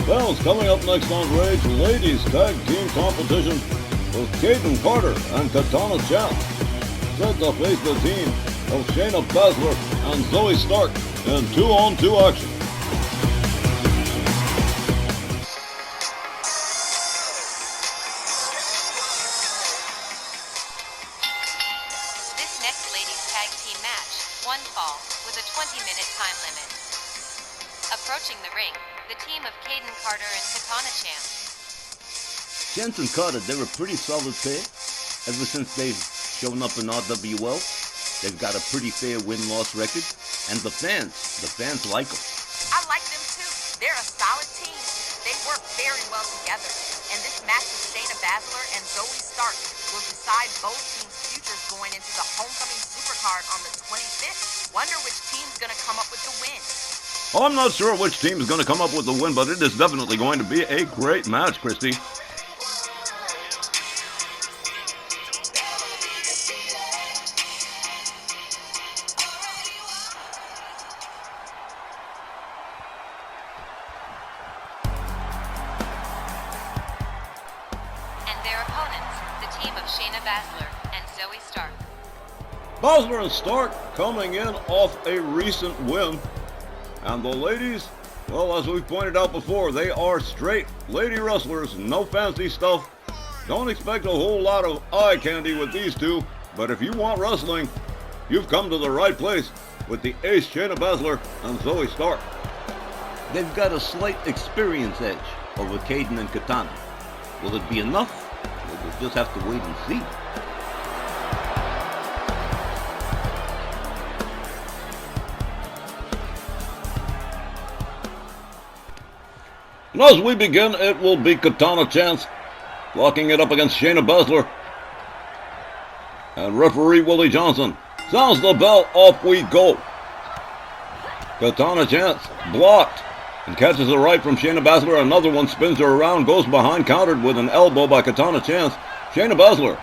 Bells coming up next on Rage, ladies tag team competition with Kaden Carter and Katana Chance. Set to face the team of Shayna Baszler and Zoe Stark in 2-on-2 action. This next ladies tag team match, one fall, with a 20-minute time limit. Approaching the ring, the team of Kaden Carter and Katana Chance. Chance and Carter, they're a pretty solid pair. Ever since they've shown up in RWL, they've got a pretty fair win-loss record. And the fans like them. I like them too. They're a solid team. They work very well together. And this match with Shayna Baszler and Zoe Stark will decide both teams' futures going into the homecoming supercard on the 25th. Wonder which team's gonna come up with the win. I'm not sure which team is going to come up with the win, but it is definitely going to be a great match, Christy. And their opponents, the team of Shayna Baszler and Zoe Stark. Baszler and Stark coming in off a recent win. And the ladies, well, as we pointed out before, they are straight lady wrestlers, no fancy stuff. Don't expect a whole lot of eye candy with these two, but if you want wrestling, you've come to the right place with the ace Shayna Baszler and Zoe Stark. They've got a slight experience edge over Kaden and Katana. Will it be enough? We'll just have to wait and see. And as we begin, it will be Katana Chance locking it up against Shayna Baszler. And referee Willie Johnson sounds the bell, off we go. Katana Chance blocked and catches a right from Shayna Baszler. Another one spins her around, goes behind, countered with an elbow by Katana Chance. Shayna Baszler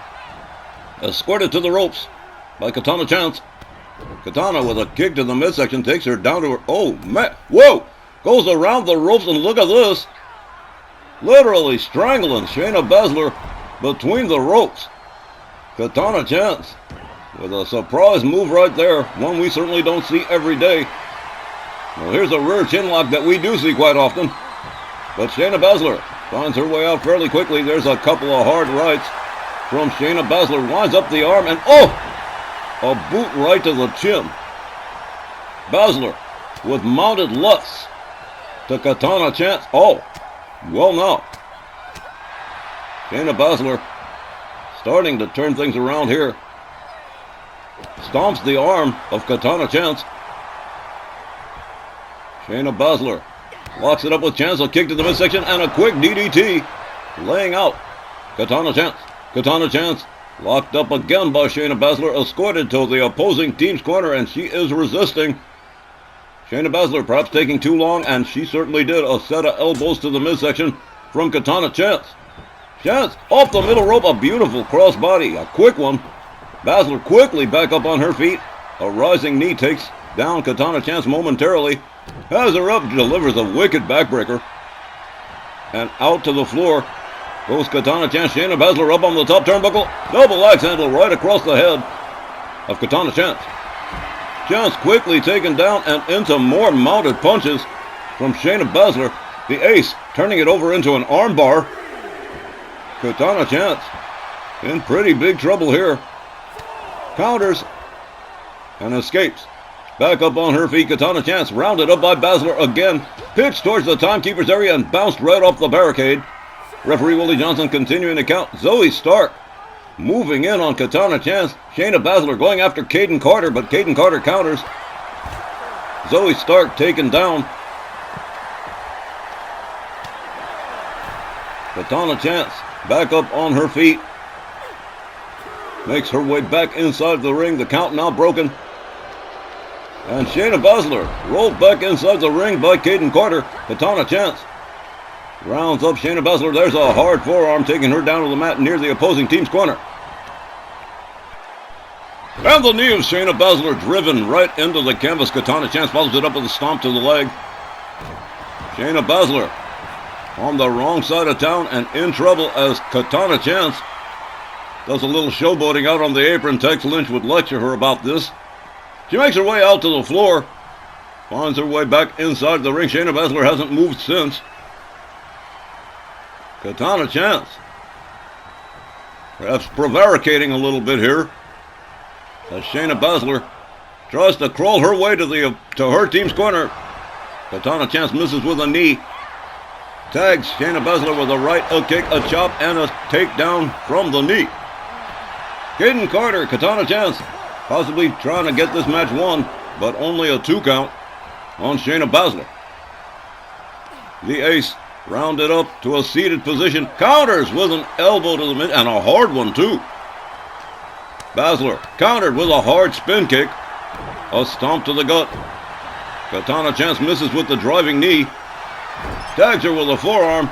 escorted to the ropes by Katana Chance. Katana with a kick to the midsection takes her down to her. Oh, man. Whoa! Goes around the ropes, and look at this. Literally strangling Shayna Baszler between the ropes. Katana Chance with a surprise move right there. One we certainly don't see every day. Well, here's a rear chinlock that we do see quite often. But Shayna Baszler finds her way out fairly quickly. There's a couple of hard rights from Shayna Baszler. Winds up the arm, and oh! A boot right to the chin. Baszler with mounted lutz to Katana Chance. Oh, well now. Shayna Baszler starting to turn things around here. Stomps the arm of Katana Chance. Shayna Baszler locks it up with Chance. A kick to the midsection and a quick DDT. Laying out Katana Chance. Katana Chance locked up again by Shayna Baszler. Escorted to the opposing team's corner, and she is resisting. Shayna Baszler perhaps taking too long, and she certainly did. A set of elbows to the midsection from Katana Chance. Chance off the middle rope, a beautiful crossbody, a quick one. Baszler quickly back up on her feet. A rising knee takes down Katana Chance momentarily. Has her up, delivers a wicked backbreaker. And out to the floor goes Katana Chance. Shayna Baszler up on the top turnbuckle. Double axe handle right across the head of Katana Chance. Chance quickly taken down and into more mounted punches from Shayna Baszler. The ace turning it over into an armbar. Katana Chance in pretty big trouble here. Counters and escapes. Back up on her feet, Katana Chance rounded up by Baszler again. Pitched towards the timekeeper's area and bounced right off the barricade. Referee Willie Johnson continuing to count. Zoe Stark moving in on Katana Chance. Shayna Baszler going after Kaden Carter, but Kaden Carter counters. Zoe Stark taken down. Katana Chance back up on her feet. Makes her way back inside the ring. The count now broken. And Shayna Baszler rolled back inside the ring by Kaden Carter. Katana Chance rounds up Shayna Baszler. There's a hard forearm taking her down to the mat near the opposing team's corner. And the knee of Shayna Baszler driven right into the canvas. Katana Chance follows it up with a stomp to the leg. Shayna Baszler on the wrong side of town and in trouble as Katana Chance does a little showboating out on the apron. Tex Lynch would lecture her about this. She makes her way out to the floor, finds her way back inside the ring. Shayna Baszler hasn't moved since. Katana Chance perhaps prevaricating a little bit here as Shayna Baszler tries to crawl her way to her team's corner. Katana Chance misses with a knee. Tags Shayna Baszler with a right, a kick, a chop, and a takedown from the knee. Kayden Carter, Katana Chance, possibly trying to get this match won, but only a 2 count on Shayna Baszler. The ace rounded up to a seated position, counters with an elbow to the mid, and a hard one too. Baszler countered with a hard spin kick, a stomp to the gut. Katana Chance misses with the driving knee, tags her with a forearm.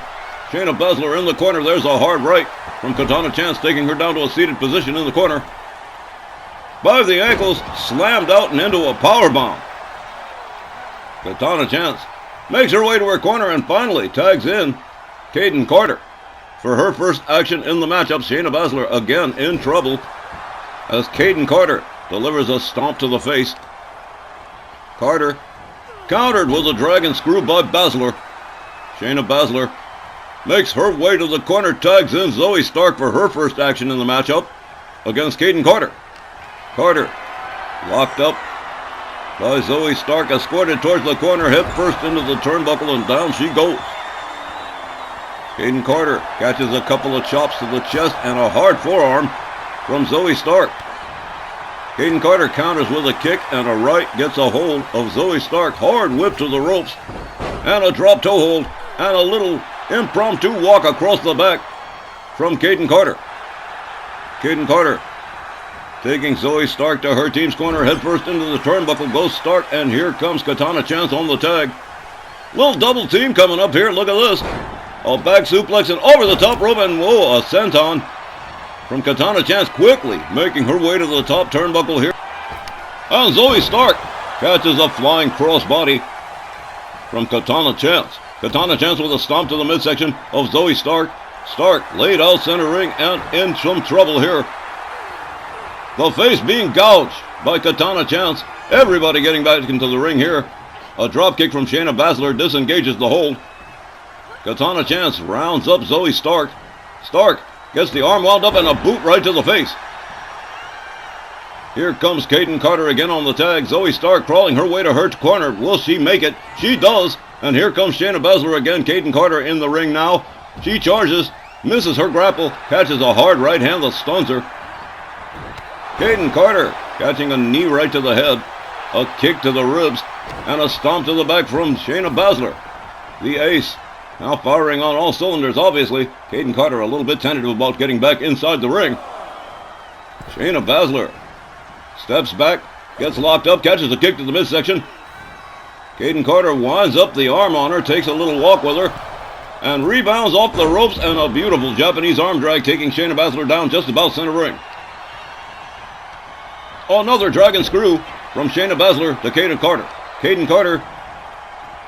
Shayna Baszler in the corner. There's a hard right from Katana Chance, taking her down to a seated position in the corner. By the ankles, slammed out and into a powerbomb. Katana Chance makes her way to her corner and finally tags in Kayden Carter for her first action in the matchup. Shayna Baszler again in trouble as Kayden Carter delivers a stomp to the face. Carter countered with a dragon screw by Baszler. Shayna Baszler makes her way to the corner, tags in Zoe Stark for her first action in the matchup against Kayden Carter. Carter locked up by Zoe Stark, escorted towards the corner, head first into the turnbuckle, and down she goes. Kayden Carter catches a couple of chops to the chest and a hard forearm from Zoe Stark. Kayden Carter counters with a kick and a right, gets a hold of Zoe Stark, hard whip to the ropes, and a drop toe hold, and a little impromptu walk across the back from Kayden Carter. Kayden Carter taking Zoe Stark to her team's corner, head first into the turnbuckle, goes Stark, and here comes Katana Chance on the tag. Little double team coming up here, look at this. A back suplex and over the top rope, and whoa, a senton from Katana Chance, quickly making her way to the top turnbuckle here. And Zoe Stark catches a flying crossbody from Katana Chance. Katana Chance with a stomp to the midsection of Zoe Stark. Stark laid out center ring and in some trouble here. The face being gouged by Katana Chance. Everybody getting back into the ring here. A drop kick from Shayna Baszler disengages the hold. Katana Chance rounds up Zoe Stark. Stark gets the arm wound up and a boot right to the face. Here comes Kayden Carter again on the tag. Zoe Stark crawling her way to her corner. Will she make it? She does. And here comes Shayna Baszler again. Kayden Carter in the ring now. She charges, misses her grapple, catches a hard right hand that stuns her. Kayden Carter catching a knee right to the head, a kick to the ribs, and a stomp to the back from Shayna Baszler. The ace now firing on all cylinders, obviously. Kayden Carter a little bit tentative about getting back inside the ring. Shayna Baszler steps back, gets locked up, catches a kick to the midsection. Kayden Carter winds up the arm on her, takes a little walk with her, and rebounds off the ropes, and a beautiful Japanese arm drag taking Shayna Baszler down just about center ring. Another dragon screw from Shayna Baszler to Kayden Carter. Kayden Carter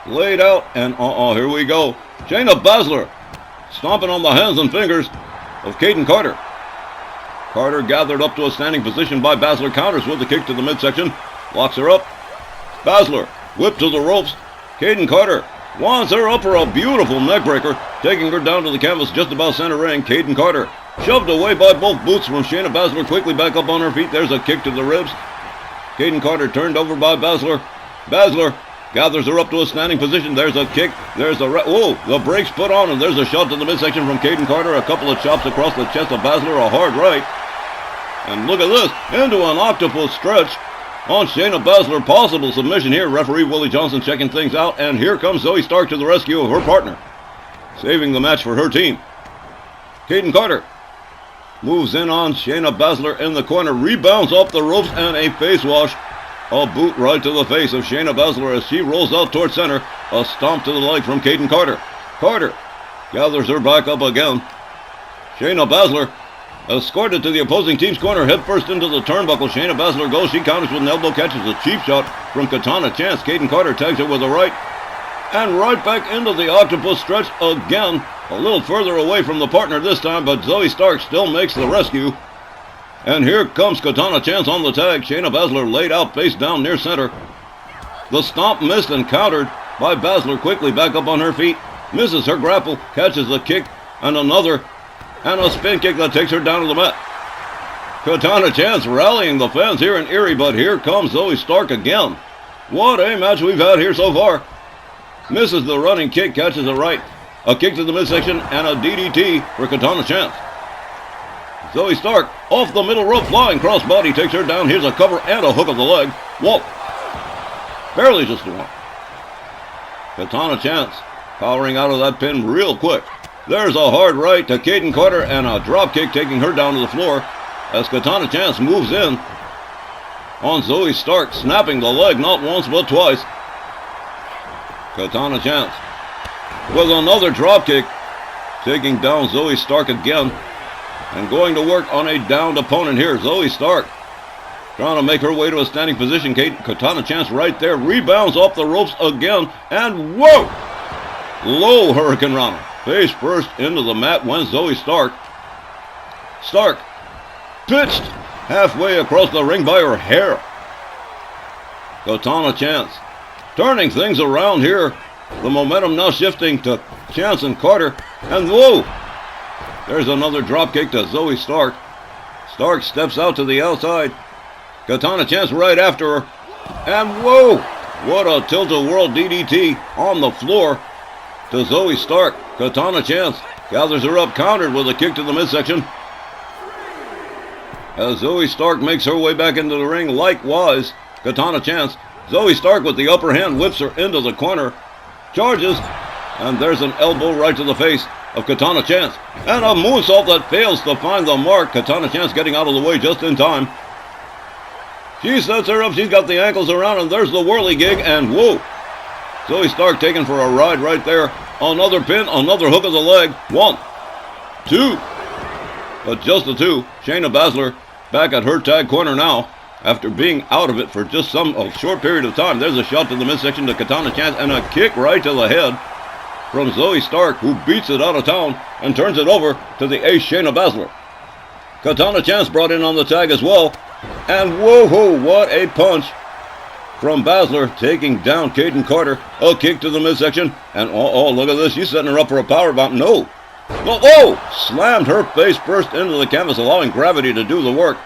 laid out, and here we go. Shayna Baszler stomping on the hands and fingers of Kayden Carter. Carter gathered up to a standing position by Baszler, counters with the kick to the midsection, locks her up. Baszler whipped to the ropes. Kayden Carter winds her up for a beautiful neckbreaker, taking her down to the canvas just about center ring. Kayden Carter shoved away by both boots from Shayna Baszler, quickly back up on her feet. There's a kick to the ribs. Kayden Carter turned over by Baszler. Baszler gathers her up to a standing position. There's a kick. There's a the brakes put on, and there's a shot to the midsection from Kayden Carter. A couple of chops across the chest of Baszler, a hard right. And look at this, into an octopus stretch on Shayna Baszler. Possible submission here. Referee Willie Johnson checking things out, and here comes Zoe Stark to the rescue of her partner, saving the match for her team. Kayden Carter moves in on Shayna Baszler in the corner, rebounds off the ropes, and a face wash. A boot right to the face of Shayna Baszler as she rolls out towards center. A stomp to the leg from Kayden Carter. Carter gathers her back up again. Shayna Baszler escorted to the opposing team's corner, head first into the turnbuckle. Shayna Baszler goes. She counters with an elbow, catches a cheap shot from Katana Chance. Kayden Carter tags her with a right. And right back into the octopus stretch again. A little further away from the partner this time, but Zoe Stark still makes the rescue. And here comes Katana Chance on the tag. Shayna Baszler laid out face down near center. The stomp missed and countered by Baszler, quickly back up on her feet. Misses her grapple, catches a kick, and another, and a spin kick that takes her down to the mat. Katana Chance rallying the fans here in Erie, but here comes Zoe Stark again. What a match we've had here so far. Misses the running kick, catches a right, a kick to the midsection, and a DDT for Katana Chance. Zoe Stark off the middle rope, flying crossbody, takes her down. Here's a cover and a hook of the leg. Whoa. Barely just one. Katana Chance powering out of that pin real quick. There's a hard right to Kayden Carter and a drop kick taking her down to the floor as Katana Chance moves in on Zoe Stark, snapping the leg not once but twice. Katana Chance with another drop kick, taking down Zoe Stark again and going to work on a downed opponent here. Zoe Stark trying to make her way to a standing position. Katana Chance right there, rebounds off the ropes again, and whoa! Low Hurricane Rana. Face first into the mat went Zoe Stark. Stark pitched halfway across the ring by her hair. Katana Chance turning things around here. The momentum now shifting to Chance and Carter. And whoa! There's another drop kick to Zoe Stark. Stark steps out to the outside. Katana Chance right after her. And whoa! What a tilt-a-whirl DDT on the floor to Zoe Stark. Katana Chance gathers her up, countered with a kick to the midsection. As Zoe Stark makes her way back into the ring, likewise, Katana Chance. Zoe Stark with the upper hand whips her into the corner. Charges, and there's an elbow right to the face of Katana Chance. And a moonsault that fails to find the mark. Katana Chance getting out of the way just in time. She sets her up, she's got the ankles around, and there's the whirligig, and whoa! Zoe Stark taken for a ride right there. Another pin, another hook of the leg. 1, 2. But just the two. Shayna Baszler back at her tag corner now after being out of it for just a short period of time. There's a shot to the midsection to Katana Chance and a kick right to the head from Zoe Stark, who beats it out of town and turns it over to the ace Shayna Baszler. Katana Chance brought in on the tag as well. And whoa, what a punch from Baszler, taking down Kayden Carter. A kick to the midsection. And oh, look at this. She's setting her up for a power bomb. No. Oh! Slammed her face first into the canvas, allowing gravity to do the work.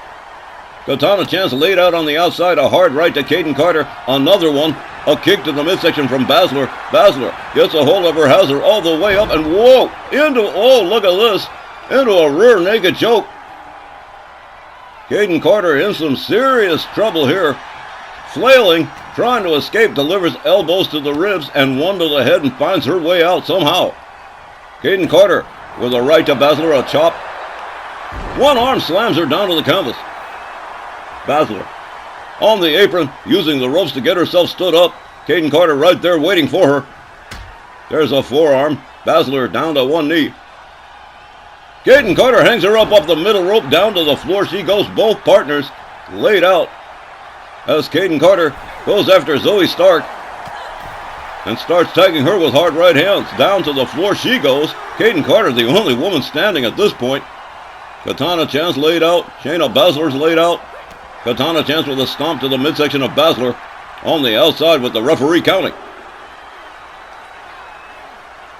Katana Chance laid out on the outside. A hard right to Kayden Carter. Another one. A kick to the midsection from Baszler. Baszler gets a hold of her, has her all the way up. And whoa! Look at this. Into a rear naked choke. Kayden Carter in some serious trouble here. Flailing, trying to escape, delivers elbows to the ribs and one to the head and finds her way out somehow. Kayden Carter with a right to Baszler, a chop. One arm slams her down to the canvas. Baszler on the apron, using the ropes to get herself stood up. Kayden Carter right there waiting for her. There's a forearm. Baszler down to one knee. Kayden Carter hangs her up off the middle rope down to the floor. She goes, both partners laid out as Kayden Carter goes after Zoe Stark and starts tagging her with hard right hands. Down to the floor she goes. Kayden Carter, the only woman standing at this point. Katana Chance laid out. Shayna Baszler's laid out. Katana Chance with a stomp to the midsection of Baszler on the outside with the referee counting.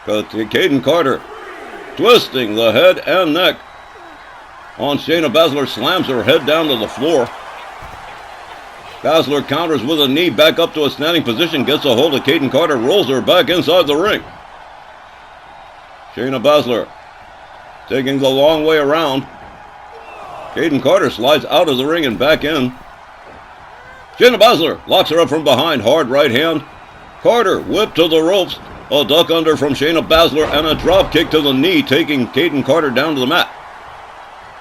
Kayden Carter twisting the head and neck on Shayna Baszler, slams her head down to the floor. Baszler counters with a knee back up to a standing position, gets a hold of Kayden Carter, rolls her back inside the ring. Shayna Baszler taking the long way around. Kayden Carter slides out of the ring and back in. Shayna Baszler locks her up from behind, hard right hand. Carter whipped to the ropes. A duck under from Shayna Baszler and a drop kick to the knee, taking Kayden Carter down to the mat.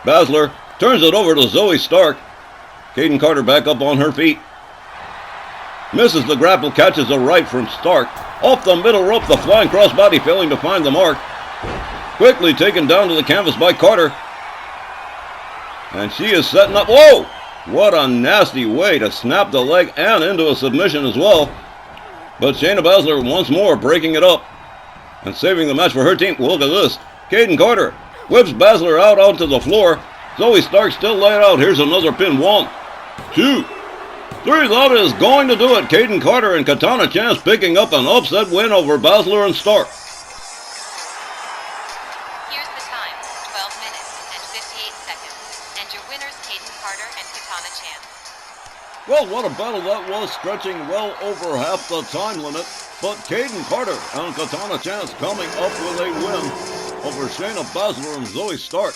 Baszler turns it over to Zoe Stark. Kayden Carter back up on her feet. Misses the grapple, catches a right from Stark. Off the middle rope, the flying crossbody failing to find the mark. Quickly taken down to the canvas by Carter. And she is setting up. Whoa! What a nasty way to snap the leg and into a submission as well. But Shayna Baszler once more breaking it up and saving the match for her team. Look at this. Kaden Carter whips Baszler out onto the floor. Zoe Stark still laid out. Here's another pin. 1, 2, 3. That is going to do it. Kaden Carter and Katana Chance picking up an upset win over Baszler and Stark. Here's the time, 12 minutes and 58 seconds. And your winners, Kaden Carter and Katana Chance. Well, what a battle that was, stretching well over half the time limit. But Kaden Carter and Katana Chance coming up with a win over Shayna Baszler and Zoe Stark.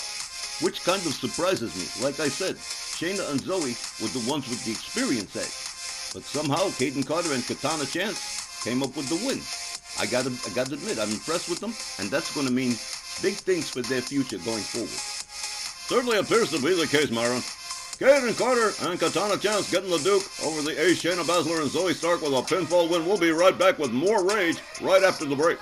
Which kind of surprises me. Like I said, Shayna and Zoe were the ones with the experience edge. But somehow Kaden Carter and Katana Chance came up with the win. I gotta admit, I'm impressed with them, and that's going to mean big things for their future going forward. Certainly appears to be the case, Myron. Kaden Carter and Katana Chance getting the Duke over the Ace, Shayna Baszler and Zoe Stark with a pinfall win. We'll be right back with more Rage right after the break.